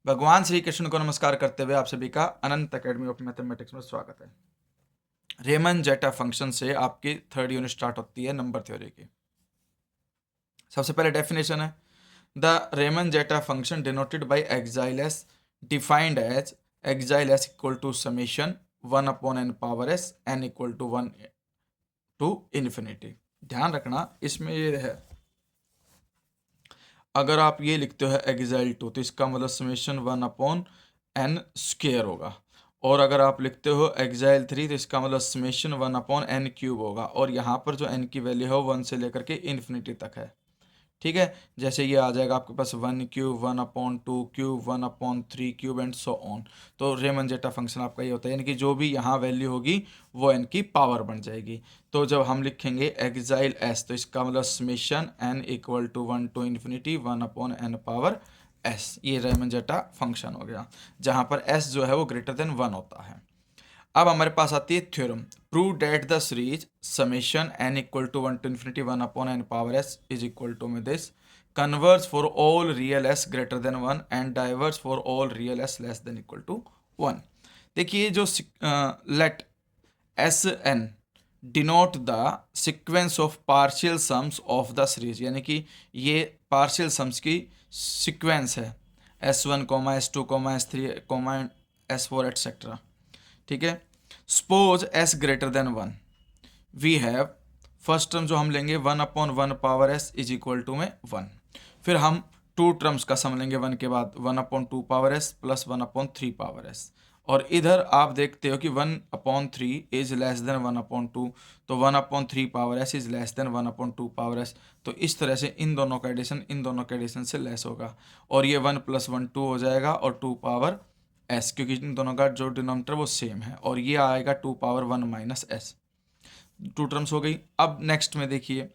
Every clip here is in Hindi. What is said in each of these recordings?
भगवान श्री कृष्ण को नमस्कार करते हुए आप सभी का अनंत अकेडमी ऑफ मैथमेटिक्स में स्वागत है। रेमन जेटा फंक्शन से आपकी थर्ड यूनिट स्टार्ट होती है नंबर थ्योरी की। सबसे पहले डेफिनेशन है, the Riemann zeta function denoted by exile s defined as exile s equal to summation 1 upon N power s n equal to 1 to infinity. ध्यान रखना इसमें ये है, अगर आप ये लिखते हो एक्साइल टू तो इसका मतलब समेशन 1 अपॉन एन स्क्वेयर होगा, और अगर आप लिखते हो एक्साइल 3 तो इसका मतलब समेशन 1 अपॉन एन क्यूब होगा, और यहाँ पर जो एन की वैल्यू है 1 से लेकर के इन्फिनिटी तक है। ठीक है, जैसे ये आ जाएगा आपके पास 1 cube 1 upon 2 cube 1 upon 3 cube and so on. तो रेमन जेटा फंक्शन आपका ये होता है, यानी कि जो भी यहाँ वैल्यू होगी वो एन की पावर बन जाएगी। तो जब हम लिखेंगे एक्साइल एस तो इसका मतलब summation N equal to 1 to infinity 1 upon N power s. ये रेमन जेटा फंक्शन हो गया, जहाँ पर एस जो है वो ग्रेटर देन 1 होता है। अब हमारे पास आती है theorem, prove that the series summation N equal to 1 to infinity 1 upon N power S is equal to में this converges for all real S greater than 1 and diverges for all real S less than equal to 1। देखिए जो let S N denote the sequence of partial sums of the series, यानी कि ये पार्शियल सम्स की सिक्वेंस है, S1, S2, S3, S4 etcetera. ठीक है, suppose s greater than 1, we have first term जो हम लेंगे 1 upon 1 power S is equal to में 1। फिर हम टू टर्म्स का सम लेंगे 1 के बाद 1 upon 2 power S plus 1 upon 3 power S, और इधर आप देखते हो कि 1 upon 3 is less then 1 upon 2, तो 1 upon 3 power S is less then 1 upon 2 power S. तो इस तरह से इन दोनों का एडिशन इन दोनों के एडिशन से लेस होगा, और ये 1 प्लस 1 2 हो जाएगा, और 2 पावर एस, क्योंकि इन दोनों का जो डिनोमिनेटर वो सेम है, और ये आएगा 2 power 1 minus s. Two terms हो गई। अब नेक्स्ट में देखिए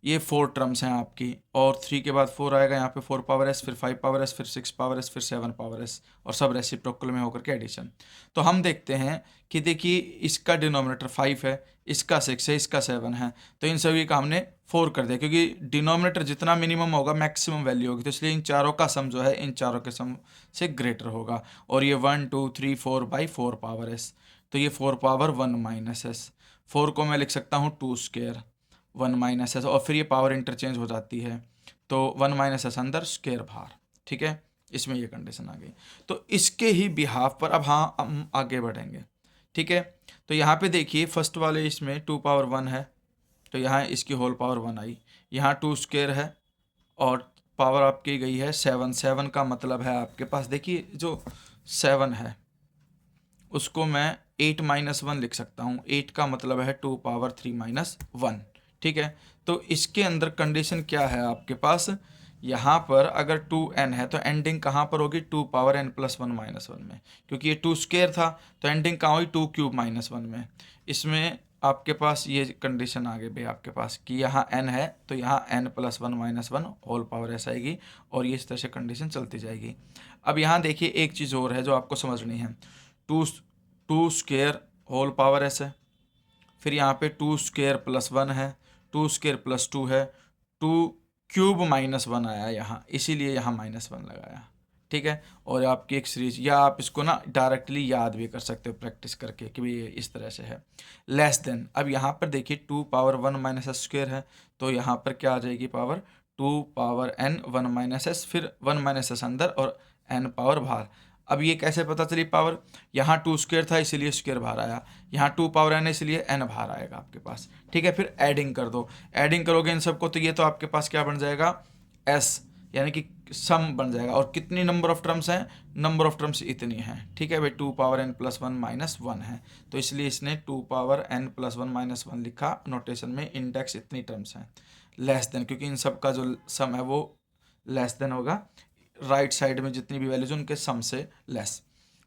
ये 4 टर्म्स हैं आपकी, और 3 के बाद 4 आएगा, यहाँ पे 4 पावर एस, फिर 5 पावर एस, फिर 6 पावर एस, फिर 7 पावर एस, और सब रेसिप्रोकल में होकर के एडिशन। तो हम देखते हैं कि देखिए इसका डिनोमिनेटर 5 है, इसका 6 है, इसका 7 है, तो इन सभी का हमने 4 कर दिया, क्योंकि डिनोमिनेटर जितना मिनिमम होगा मैक्सिमम वैल्यू होगी, तो इसलिए इन चारों का सम जो है इन चारों के सम से ग्रेटर होगा। और ये 1 2 3 4 बाई 4 पावर एस, तो ये 4 पावर 1 माइनस एस। 4 को मैं लिख सकता हूँ 2 स्क्वेयर 1 माइनस एस, और फिर ये पावर इंटरचेंज हो जाती है, तो 1 माइनस एस अंदर स्क्वेयर बाहर। ठीक है, इसमें ये कंडीशन आ गई। तो इसके ही बिहाफ पर अब हाँ हम आगे बढ़ेंगे। ठीक है, तो यहाँ पे देखिए फर्स्ट वाले इसमें 2 पावर 1 है, तो यहाँ इसकी होल पावर 1 आई, यहाँ 2 स्क्वेयर है, और पावर आपकी गई है 7। 7 का मतलब है आपके पास, देखिए जो 7 है उसको मैं 8 माइनस 1 लिख सकता हूँ। 8 का मतलब है 2 पावर 3 माइनस 1। ठीक है, तो इसके अंदर कंडीशन क्या है आपके पास, यहाँ पर अगर 2n है तो एंडिंग कहाँ पर होगी 2 पावर n प्लस 1 माइनस 1 में, क्योंकि ये 2 स्क्वेयर था तो एंडिंग कहाँ हुई 2 क्यूब माइनस 1 में। इसमें आपके पास ये कंडीशन आ गई भाई आपके पास कि यहाँ n है तो यहाँ n plus 1 minus 1 whole power s आएगी, और ये इस तरह से कंडीशन चलती जाएगी। अब यहाँ देखिए एक चीज़ और है जो आपको समझनी है, 2 स्क्वेयर होल पावर एस है, फिर यहाँ पे 2 स्क्वेयर प्लस 1 है, 2 स्क्वेयर प्लस 2 है, 2 क्यूब माइनस 1 आया यहाँ, इसीलिए यहाँ माइनस 1 लगाया। ठीक है, और आपकी एक सीरीज, या आप इसको ना डायरेक्टली याद भी कर सकते हो प्रैक्टिस करके कि भाई ये इस तरह से है, लेस देन। अब यहाँ पर देखिए 2 पावर 1 माइनस एस स्क्वेयर है, तो यहाँ पर क्या आ जाएगी power 2 power n 1 minus S, फिर 1 माइनस एस अंदर और n पावर बाहर। अब ये कैसे पता चली पावर, यहाँ 2 स्क्वेयर था इसीलिए स्क्वेयर बाहर आया, यहाँ 2 पावर n इसलिए n बाहर आएगा आपके पास। ठीक है, फिर एडिंग कर दो, एडिंग करोगे इन सबको तो ये तो आपके पास क्या बन जाएगा s, यानी कि सम बन जाएगा। और कितनी नंबर ऑफ टर्म्स हैं, नंबर ऑफ टर्म्स इतनी हैं। ठीक है भाई, 2 पावर n प्लस 1 माइनस 1 है, तो इसलिए इसने 2 पावर n प्लस 1 माइनस 1 लिखा, नोटेशन में इंडेक्स इतनी टर्म्स हैं, लेस देन, क्योंकि इन सब का जो सम है वो लेस देन होगा, राइट साइड में जितनी भी वैल्यूज उनके सम से less.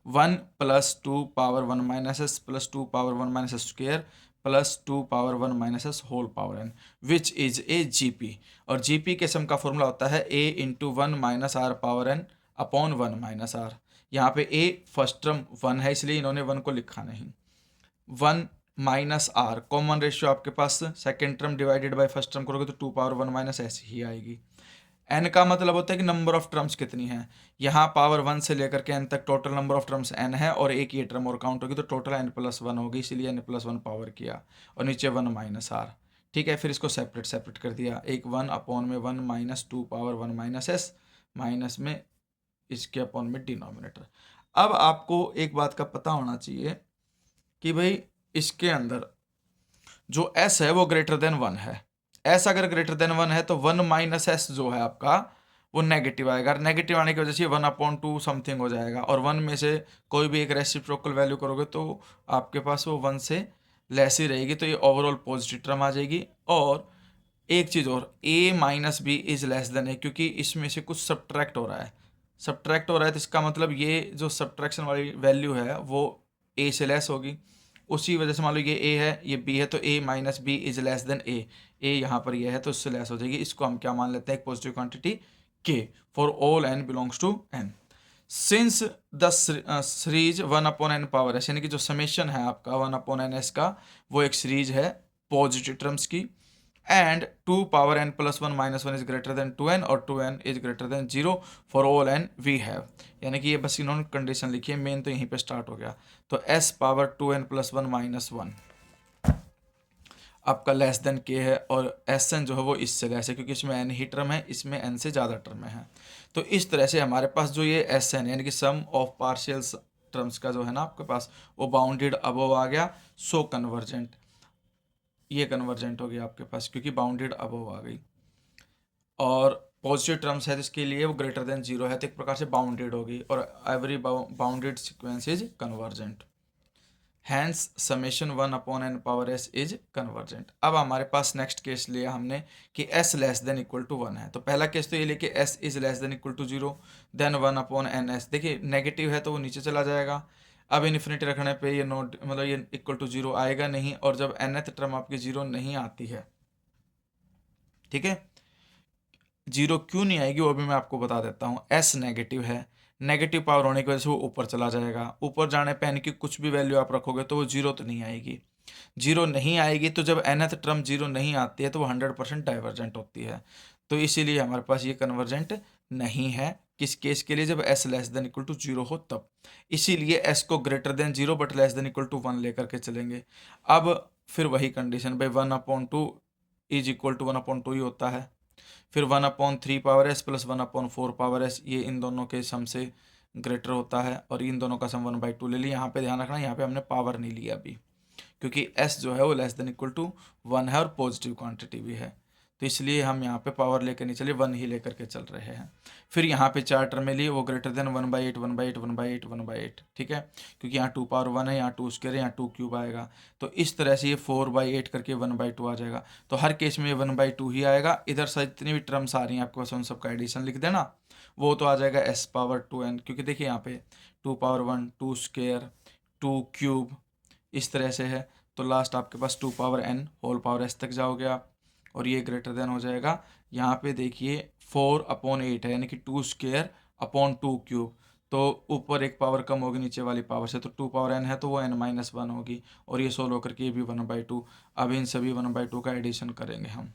1 plus 2 power 1 minus s plus 2 power 1 minus s square plus 2 power 1 minus s whole power n, which is a GP. और जीपी के सम का फॉर्मूला होता है a into 1 minus r power n upon 1 minus r. यहाँ पे a फर्स्ट टर्म 1 है इसलिए इन्होंने 1 को लिखा नहीं, 1 माइनस आर कॉमन रेशियो आपके पास second term divided by first term करोगे तो 2 पावर 1 माइनस एस ही आएगी। n का मतलब होता है कि नंबर ऑफ टर्म्स कितनी है। यहाँ पावर 1 से लेकर के n तक total number of terms n है और एक ये टर्म और काउंट होगी तो टोटल n+1 होगी, इसीलिए n+1 पावर किया और नीचे 1 माइनस r। ठीक है, फिर इसको सेपरेट कर दिया, एक 1 अपॉन में 1 minus 2 power 1 minus s minus में इसके अपॉन में डिनोमिनेटर। अब आपको एक बात का पता होना चाहिए कि भाई इसके अंदर जो s है वो ग्रेटर देन 1 है। s अगर ग्रेटर देन 1 है तो 1 माइनस s जो है आपका वो नेगेटिव आएगा। नेगेटिव आने की वजह से 1/2 समथिंग हो जाएगा और 1 में से कोई भी एक रेसिप्रोकल वैल्यू करोगे तो आपके पास वो 1 से लेस ही रहेगी, तो ये ओवरऑल पॉजिटिव टर्म आ जाएगी। और एक चीज़ और, a minus b is less than a, क्योंकि इसमें से कुछ सब्ट्रैक्ट हो रहा है। सब्ट्रैक्ट हो रहा है तो इसका मतलब ये जो सब्ट्रैक्शन वाली वैल्यू है वो a से लेस होगी। उसी वजह से मान लो ये a है ये b है तो a minus b is less than a। यहाँ पर ये है तो उससे लेस हो जाएगी। इसको हम क्या मान लेते हैं, एक positive quantity k for all n belongs to n। Since the series 1/n power s, यानी कि जो समेशन है आपका 1/n s का वो एक सीरीज है पॉजिटिव टर्म्स की। And 2 power n+1 -1 is greater than 2n और 2n is greater than 0 for all n we have. यानी कि ये बस इन्होंने कंडीशन लिखी है, मेन तो यहीं पे स्टार्ट हो गया। तो s पावर 2n+1 -1 आपका लेस देन k है और Sn जो है वो इससे लेस है, क्योंकि इसमें n ही टर्म है, इसमें n से ज़्यादा टर्म है। तो इस तरह से हमारे पास जो ये Sn यानी कि सम ऑफ पार्शियल टर्म्स का जो है ना आपके पास वो बाउंडेड अबव आ गया। सो कन्वर्जेंट, ये कन्वर्जेंट हो गया आपके पास क्योंकि बाउंडेड अबव आ गई। और पॉजिटिव टर्म्स है तो इसके लिए वो ग्रेटर देन 0 है तो एक प्रकार से बाउंडेड होगी और every bounded sequence is convergent. Hence summation 1/n power s is convergent. अब हमारे पास नेक्स्ट केस लिया हमने कि s less than equal to 1 है। तो पहला केस तो ये लेके s is less than equal to 0 then 1/ns। देखिए नेगेटिव है तो वो नीचे चला जाएगा। अब इन्फिनिटी रखने पे ये नोट मतलब ये इक्वल टू 0 आएगा नहीं, और जब nth टर्म आपकी 0 नहीं आती है, ठीक है, 0 क्यों नहीं आएगी वो भी मैं आपको बता देता हूँ। s नेगेटिव है, नेगेटिव पावर होने की वजह से वो ऊपर चला जाएगा। ऊपर जाने पे n की कुछ भी वैल्यू आप रखोगे तो वो 0 तो नहीं आएगी। 0 नहीं आएगी तो जब nth टर्म 0 नहीं आती है तो वो 100% डाइवर्जेंट होती है। तो इसीलिए हमारे पास ये कन्वर्जेंट नहीं है। किस केस के लिए, जब s less than equal to 0 हो तब। इसीलिए s को greater than 0 but less than equal to 1 लेकर के चलेंगे। अब फिर वही कंडीशन भाई 1/2 इज इक्वल टू 1/2 ही होता है। फिर 1/3 power s plus 1/4 power s, ये इन दोनों के सम से ग्रेटर होता है और इन दोनों का सम 1/2 ले लिया। यहाँ पे ध्यान रखना, यहाँ पे हमने पावर नहीं लिया अभी, क्योंकि s जो है वो लेस देन इक्वल टू 1 है और पॉजिटिव क्वांटिटी भी है, तो इसलिए हम यहाँ पे पावर लेकर नहीं चले, 1 ही लेकर के चल रहे हैं। फिर यहाँ पे 4 टर्म लिए वो ग्रेटर देन 1/8 1/8 1/8 1/8, ठीक है, क्योंकि यहाँ 2 पावर 1 है, यहाँ 2 स्क्वायर है, यहाँ 2 क्यूब आएगा। तो इस तरह से ये 4/8 करके 1/2 आ जाएगा। तो हर केस में ये 1/2 ही आएगा। इधर से जितनी भी टर्म्स आ रही हैं आपके पास उन सबका एडिशन लिख देना, वो तो आ जाएगा s पावर 2n, क्योंकि देखिए यहाँ पे 2 पावर 1 2 स्क्वायर 2 क्यूब इस तरह से है। तो लास्ट आपके पास 2 power n whole power s तक जाओगे आप, और ये ग्रेटर देन हो जाएगा। यहाँ पे देखिए 4/8 है, यानी कि 2 स्क्वायर अपॉन 2 क्यूब, तो ऊपर एक पावर कम होगी नीचे वाली पावर से, तो 2 पावर n है तो वो n-1 होगी, और ये सोल्व होकर के ये भी 1/2। अब इन सभी 1/2 का एडिशन करेंगे हम,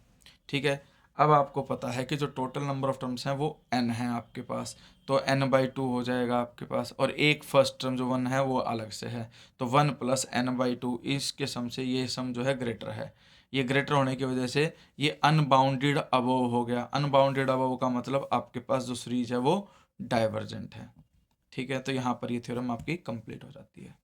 ठीक है। अब आपको पता है कि जो टोटल नंबर ऑफ टर्म्स हैं वो n है आपके पास, तो n/2 हो जाएगा आपके पास, और एक फर्स्ट टर्म जो 1 है वो अलग से है, तो 1 + n/2 इसके सम से ये सम जो है ग्रेटर है। ये ग्रेटर होने की वजह से ये अनबाउंडेड अबव हो गया। अनबाउंडेड अबव का मतलब आपके पास जो सीरीज है वो डाइवर्जेंट है, ठीक है। तो यहाँ पर ये थ्योरम आपकी कंप्लीट हो जाती है।